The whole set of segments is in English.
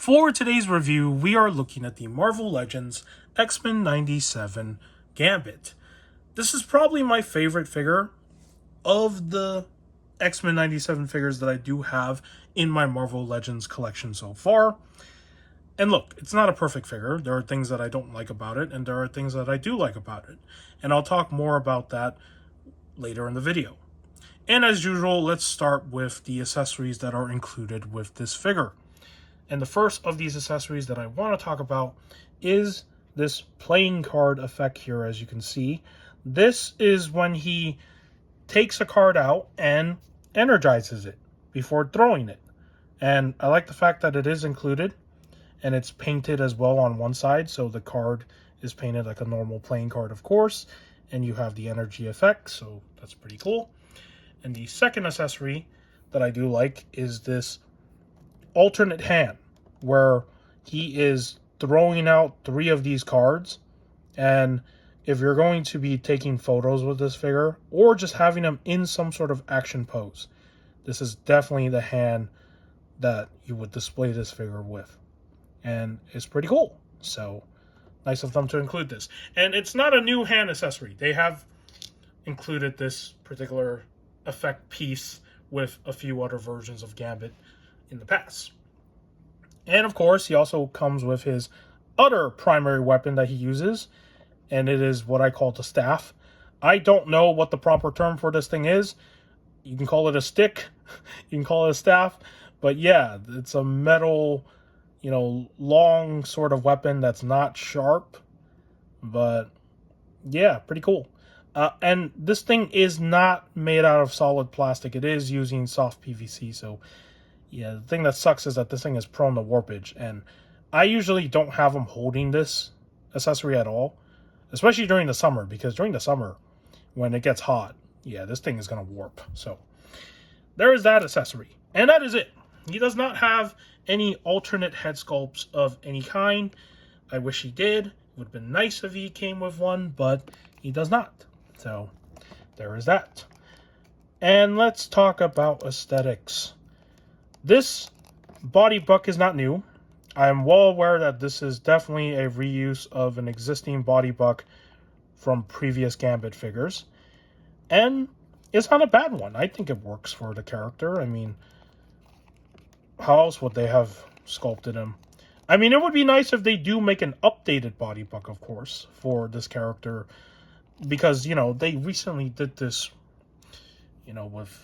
For today's review, we are looking at the Marvel Legends X-Men 97 Gambit. This is probably my favorite figure of the X-Men 97 figures that I do have in my Marvel Legends collection so far. And look, it's not a perfect figure. There are things that I don't like about it, and there are things that I do like about it. And I'll talk more about that later in the video. And as usual, let's start with the accessories that are included with this figure. And the first of these accessories that I want to talk about is this playing card effect here, as you can see. This is when he takes a card out and energizes it before throwing it. And I like the fact that it is included, and it's painted as well on one side, so the card is painted like a normal playing card, of course, and you have the energy effect, so that's pretty cool. And the second accessory that I do like is this alternate hand, where he is throwing out 3 of these cards, and if you're going to be taking photos with this figure or just having him in some sort of action pose, this is definitely the hand that you would display this figure with, and it's pretty cool. So nice of them to include this. And it's not a new hand accessory. They have included this particular effect piece with a few other versions of Gambit in the past. And of course, he also comes with his other primary weapon that he uses, and it is what I call the staff. I don't know what the proper term for this thing is. You can call it a stick, you can call it a staff, but yeah, it's a metal, long sort of weapon that's not sharp, but yeah, pretty cool. And this thing is not made out of solid plastic. It is using soft PVC, so yeah, the thing that sucks is that this thing is prone to warpage, and I usually don't have them holding this accessory at all, especially during the summer, because during the summer, when it gets hot, yeah, this thing is going to warp. So there is that accessory, and that is it. He does not have any alternate head sculpts of any kind. I wish he did. It would have been nice if he came with one, but he does not. So there is that. And let's talk about aesthetics. This body buck is not new. I am well aware that this is definitely a reuse of an existing body buck from previous Gambit figures. And it's not a bad one. I think it works for the character. I mean, how else would they have sculpted him? I mean, it would be nice if they do make an updated body buck, of course, for this character. Because, they recently did this, with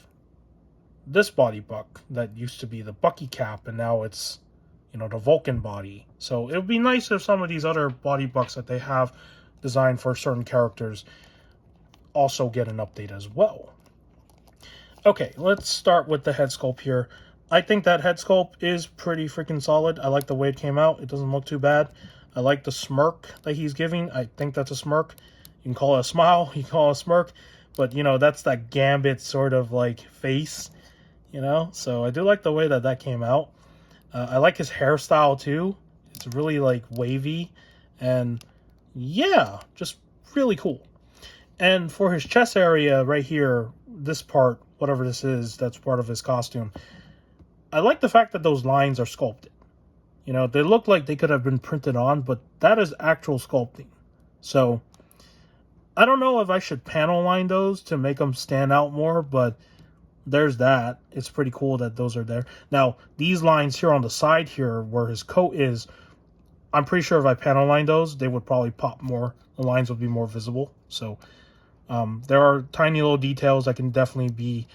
this body buck that used to be the Bucky cap, and now it's, the Vulcan body. So it would be nice if some of these other body bucks that they have designed for certain characters also get an update as well. Okay, let's start with the head sculpt here. I think that head sculpt is pretty freaking solid. I like the way it came out. It doesn't look too bad. I like the smirk that he's giving. I think that's a smirk. You can call it a smile, you can call it a smirk, but, that's that Gambit sort of, face, So I do like the way that came out. I like his hairstyle, too. It's really, wavy, and, yeah, just really cool. And for his chest area right here, this part, whatever this is, that's part of his costume, I like the fact that those lines are sculpted. They look like they could have been printed on, but that is actual sculpting. So I don't know if I should panel line those to make them stand out more, but there's that. It's pretty cool that those are there. Now, these lines here on the side here where his coat is, I'm pretty sure if I panel line those, they would probably pop more. The lines would be more visible. So there are tiny little details that can definitely be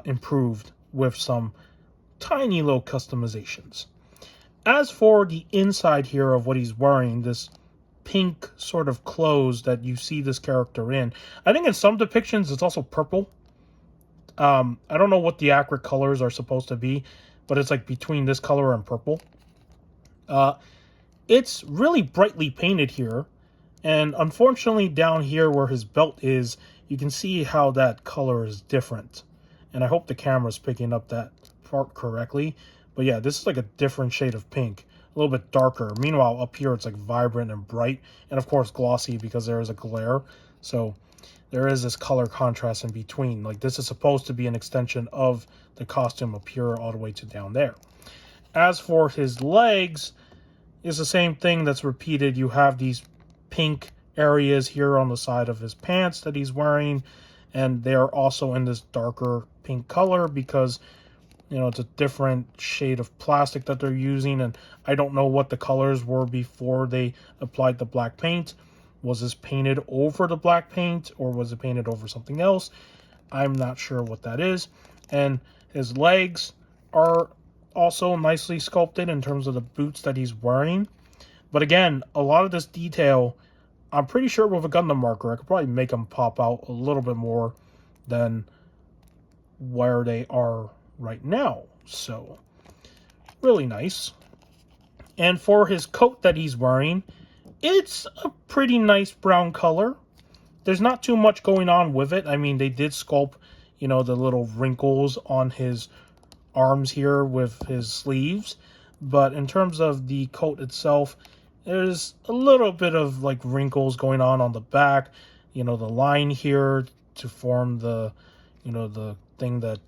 improved with some tiny little customizations. As for the inside here of what he's wearing, this pink sort of clothes that you see this character in, I think in some depictions it's also purple. I don't know what the accurate colors are supposed to be, but it's between this color and purple. It's really brightly painted here, and unfortunately down here where his belt is, you can see how that color is different, and I hope the camera's picking up that part correctly. But yeah, this is a different shade of pink, a little bit darker. Meanwhile, up here, it's vibrant and bright, and of course glossy because there is a glare. So there is this color contrast in between. This is supposed to be an extension of the costume up here all the way to down there. As for his legs, it's the same thing that's repeated. You have these pink areas here on the side of his pants that he's wearing, and they are also in this darker pink color because, you know, it's a different shade of plastic that they're using, and I don't know what the colors were before they applied the black paint. Was this painted over the black paint, or was it painted over something else? I'm not sure what that is. And his legs are also nicely sculpted in terms of the boots that he's wearing. But again, a lot of this detail, I'm pretty sure with a Gundam marker, I could probably make them pop out a little bit more than where they are right now. So, really nice. And for his coat that he's wearing, it's a pretty nice brown color. There's not too much going on with it. I mean, they did sculpt, you know, the little wrinkles on his arms here with his sleeves. But in terms of the coat itself, there's a little bit of like wrinkles going on the back. You know, the line here to form the, you know, the thing that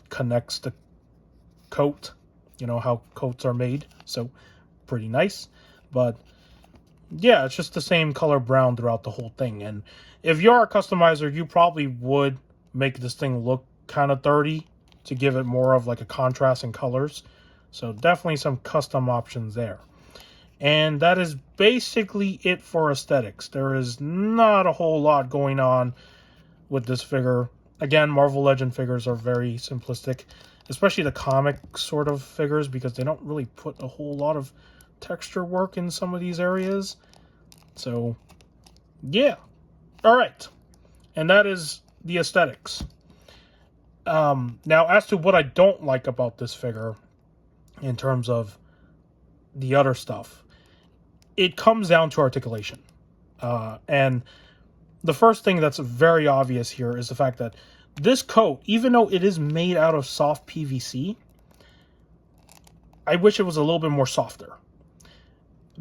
connects the coat. You know how coats are made. So, pretty nice. But yeah, it's just the same color brown throughout the whole thing. And if you're a customizer, you probably would make this thing look kind of dirty to give it more of like a contrast in colors. So definitely some custom options there. And that is basically it for aesthetics. There is not a whole lot going on with this figure. Again, Marvel Legend figures are very simplistic, especially the comic sort of figures, because they don't really put a whole lot of texture work in some of these areas. So, yeah. All right. And that is the aesthetics. Now, as to what I don't like about this figure, in terms of the other stuff, it comes down to articulation. And the first thing that's very obvious here is the fact that this coat, even though it is made out of soft PVC, I wish it was a little bit more softer.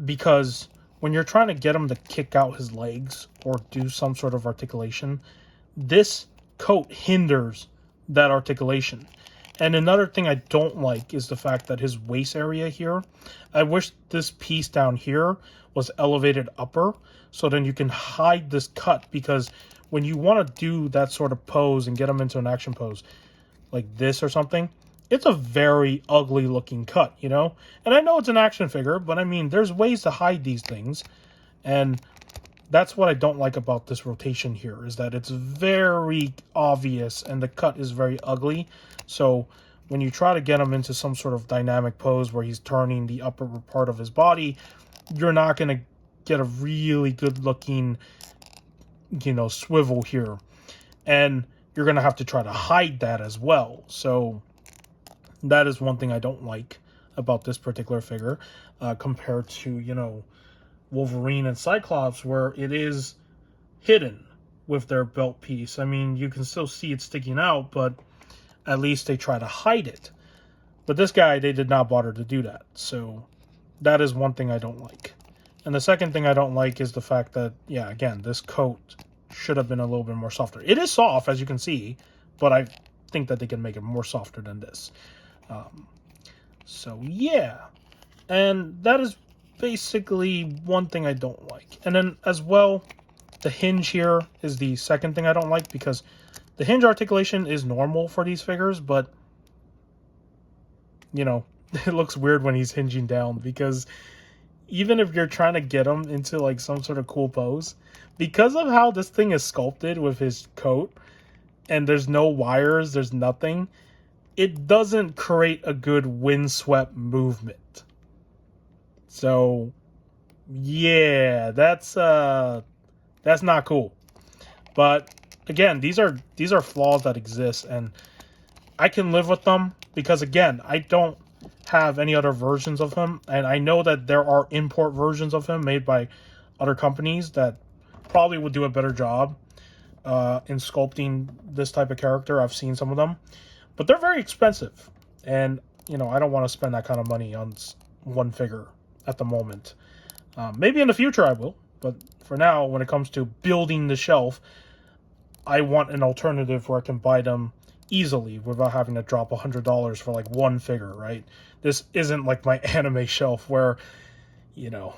Because when you're trying to get him to kick out his legs or do some sort of articulation, this coat hinders that articulation. And another thing I don't like is the fact that his waist area here, I wish this piece down here was elevated upper, so then you can hide this cut, because when you want to do that sort of pose and get him into an action pose like this or something, it's a very ugly looking cut, you know? And I know it's an action figure, but I mean, there's ways to hide these things. And that's what I don't like about this rotation here, is that it's very obvious and the cut is very ugly. So when you try to get him into some sort of dynamic pose where he's turning the upper part of his body, you're not going to get a really good looking, you know, swivel here. And you're going to have to try to hide that as well. So that is one thing I don't like about this particular figure, compared to, you know, Wolverine and Cyclops, where it is hidden with their belt piece. I mean, you can still see it sticking out, but at least they try to hide it. But this guy, they did not bother to do that. So that is one thing I don't like. And the second thing I don't like is the fact that, yeah, again, this coat should have been a little bit more softer. It is soft, as you can see, but I think that they can make it more softer than this. So yeah, and that is basically one thing I don't like. And then as well, the hinge here is the second thing I don't like, because the hinge articulation is normal for these figures, but you know, it looks weird when he's hinging down, because even if you're trying to get him into like some sort of cool pose, because of how this thing is sculpted with his coat, and there's no wires, there's nothing, it doesn't create a good windswept movement. So yeah, that's not cool. But again, these are flaws that exist, and I can live with them, because again, I don't have any other versions of him, and I know that there are import versions of him made by other companies that probably would do a better job in sculpting this type of character. I've seen some of them, but they're very expensive, and you know, I don't want to spend that kind of money on one figure at the moment. Maybe in the future I will, but for now, when it comes to building the shelf, I want an alternative where I can buy them easily without having to drop $100 for like one figure, right? This isn't like my anime shelf where, you know,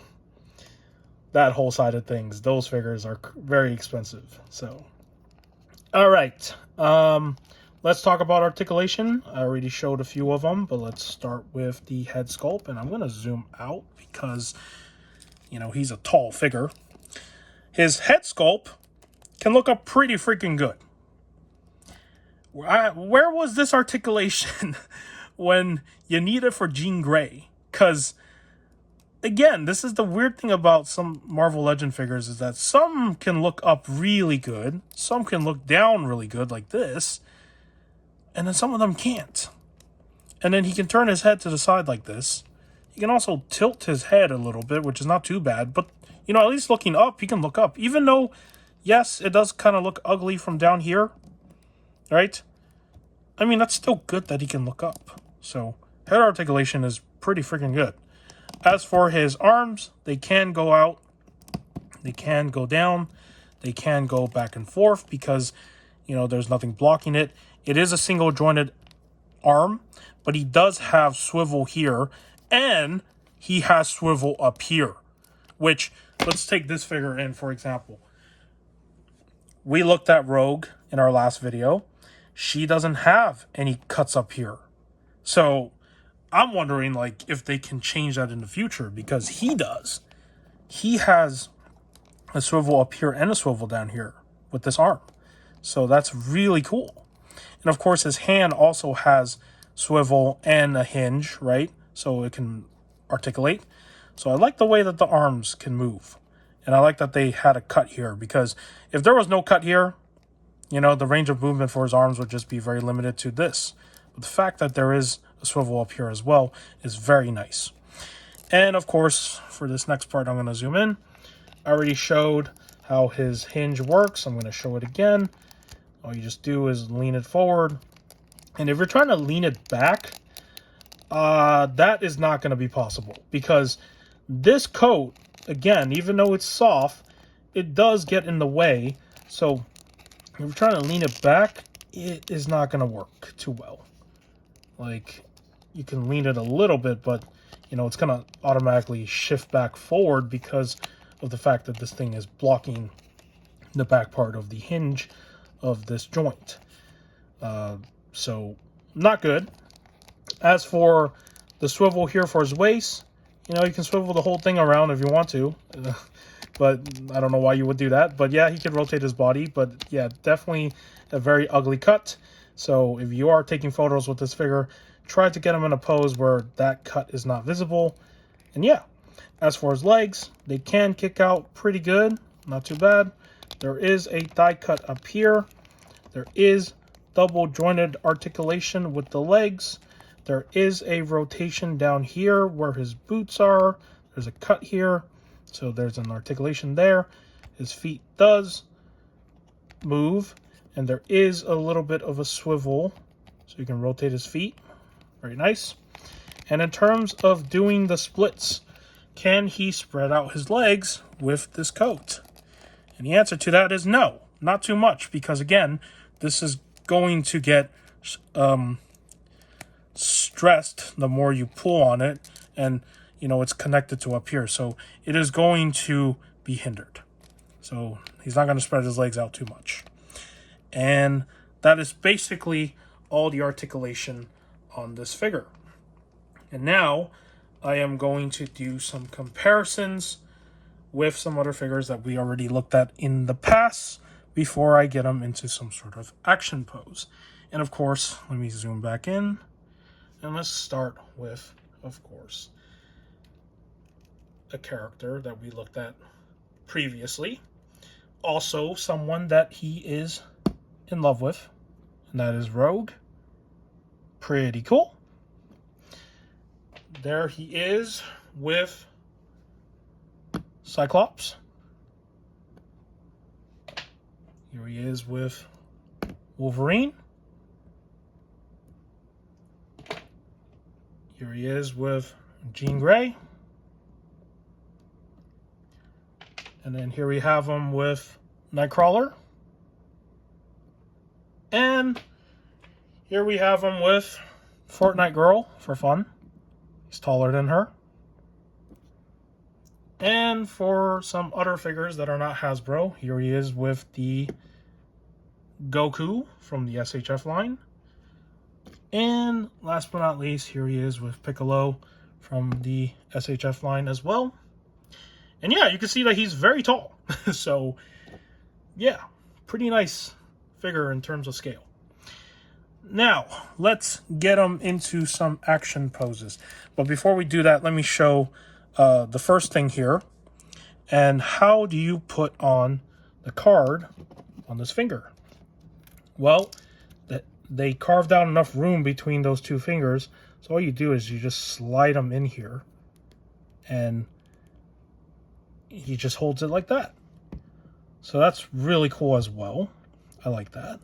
that whole side of things, those figures are very expensive. So, all right. Let's talk about articulation. I already showed a few of them, but let's start with the head sculpt. And I'm going to zoom out because, you know, he's a tall figure. His head sculpt can look up pretty freaking good. Where was this articulation when you need it for Jean Grey? Because, again, this is the weird thing about some Marvel Legend figures is that some can look up really good, some can look down really good like this, and then some of them can't. And then he can turn his head to the side like this. He can also tilt his head a little bit, which is not too bad, but, you know, at least looking up, he can look up. Even though, yes, it does kind of look ugly from down here, right? I mean, that's still good that he can look up. So, head articulation is pretty freaking good. As for his arms, they can go out, they can go down, they can go back and forth because, you know, there's nothing blocking it. It is a single jointed arm, but he does have swivel here, and he has swivel up here, which, let's take this figure in, for example. We looked at Rogue in our last video. She doesn't have any cuts up here. So I'm wondering, like, if they can change that in the future, because he does. He has a swivel up here and a swivel down here with this arm. So that's really cool. And of course, his hand also has swivel and a hinge, right? So it can articulate. So I like the way that the arms can move. And I like that they had a cut here, because if there was no cut here, you know, the range of movement for his arms would just be very limited to this. But the fact that there is a swivel up here as well is very nice. And of course, for this next part, I'm going to zoom in. I already showed how his hinge works. I'm going to show it again. All you just do is lean it forward. And if you're trying to lean it back, that is not going to be possible, because this coat, again, even though it's soft, it does get in the way. So if you're trying to lean it back, it is not going to work too well. Like, you can lean it a little bit, but, you know, it's going to automatically shift back forward because of the fact that this thing is blocking the back part of the hinge of this joint. So, not good. As for the swivel here for his waist, you know, you can swivel the whole thing around if you want to. But I don't know why you would do that. But yeah, he can rotate his body. But yeah, definitely a very ugly cut. So if you are taking photos with this figure, try to get him in a pose where that cut is not visible. And yeah, as for his legs, they can kick out pretty good. Not too bad. There is a thigh cut up here. There is double jointed articulation with the legs. There is a rotation down here where his boots are. There's a cut here. So there's an articulation there. His feet does move. And there is a little bit of a swivel. So you can rotate his feet. Very nice. And in terms of doing the splits, can he spread out his legs with this coat? And the answer to that is no. Not too much. Because again, this is going to get stressed the more you pull on it, and you know it's connected to up here, so it is going to be hindered. So he's not going to spread his legs out too much. And that is basically all the articulation on this figure. And now I am going to do some comparisons with some other figures that we already looked at in the past before I get them into some sort of action pose. And of course, let me zoom back in. And let's start with, of course, a character that we looked at previously. Also, someone that he is in love with, and that is Rogue. Pretty cool. There he is with Cyclops. Here he is with Wolverine. Here he is with Jean Grey. And then here we have him with Nightcrawler. And Here we have him with Fortnite Girl for fun. He's taller than her. And for some other figures that are not Hasbro, here he is with the Goku from the SHF line. And last but not least, here he is with Piccolo from the SHF line as well. And yeah, you can see that he's very tall. So yeah, pretty nice figure in terms of scale. Now, let's get him into some action poses. But before we do that, let me show the first thing here. And how do you put on the card on this finger? Well, they carved out enough room between those two fingers. So all you do is you just slide them in here. And he just holds it like that. So that's really cool as well. I like that.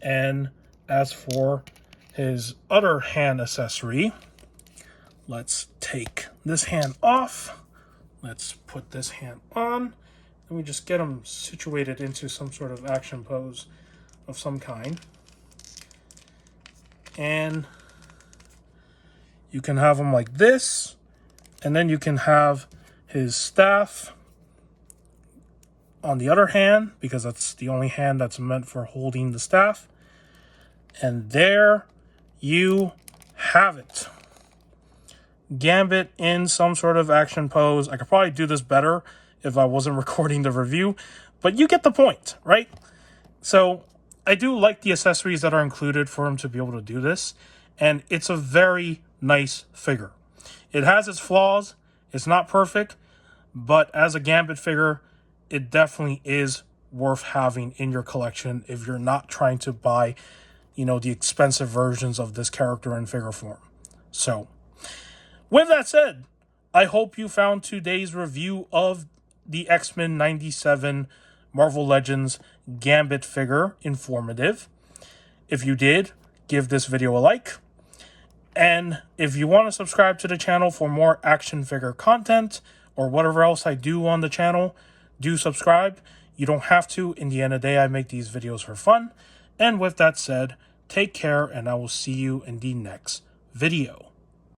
And as for his other hand accessory, let's take this hand off. Let's put this hand on. And we just get him situated into some sort of action pose of some kind. And you can have him like this. And then you can have his staff on the other hand, because that's the only hand that's meant for holding the staff. And there you have it. Gambit in some sort of action pose. I could probably do this better if I wasn't recording the review, but you get the point, right? So I do like the accessories that are included for him to be able to do this, and it's a very nice figure. It has its flaws. It's not perfect, but as a Gambit figure, it definitely is worth having in your collection if you're not trying to buy, you know, the expensive versions of this character in figure form. So, with that said, I hope you found today's review of the X-Men 97 Marvel Legends Gambit figure informative. If you did, give this video a like. And if you want to subscribe to the channel for more action figure content or whatever else I do on the channel, do subscribe. You don't have to. In the end of the day, I make these videos for fun. And with that said, take care, and I will see you in the next video.